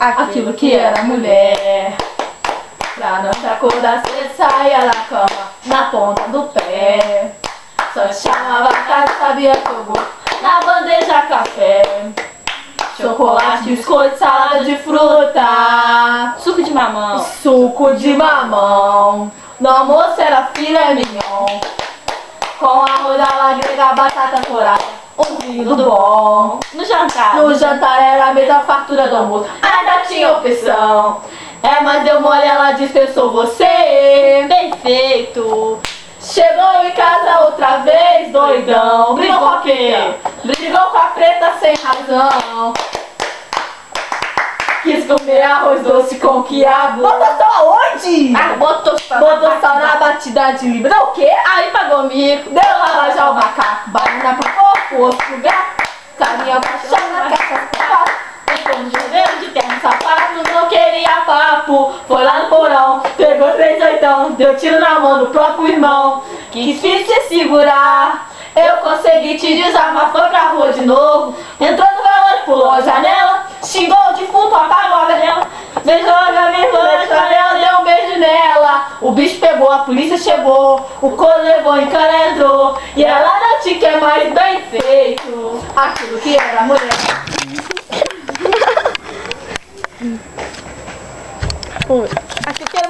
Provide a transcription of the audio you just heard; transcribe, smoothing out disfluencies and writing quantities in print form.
aquilo que era mulher. Pra não te acordar, cê saia da cama na ponta do pé. Só chamava tarde, sabia que eu vou na bandeja café. Chocolate, biscoito, salada de fruta, Suco de mamão. suco de mamão. No almoço era filé mignon, com arroz da lagrega, batata corada, um vinho do bom. No jantar. No jantar era a mesma fartura do almoço, ainda tinha opção. É, mas deu mole, ela dispensou você. Perfeito. Chegou em casa outra vez, doidão. Brigou com a quê? Brigou com a preta sem razão. Quis comer arroz doce com quiabo. Botou sal aonde? Ah, botou sal na batida de libra. Deu o quê? Aí pagou mico. Deu lavagem ao macaco. Banana pro corpo, osso pro gato. Carinha baixada, caça sapato. Esconde de terno, sapato. Não queria papo. Foi lá no porão. Pegou 3 oitão. Deu tiro na mão do próprio irmão. Quis se segurar. Eu consegui te desarmar. Foi pra rua de novo. Entrou no velório, pulou a janela. Xingou o defunto, apagou a vela. Beijou a janela, deu um beijo nela. O bicho pegou, a polícia chegou. O coro levou e cara entrou. E ela não te quer mais bem feito. Aquilo que era mulher. Aquilo que era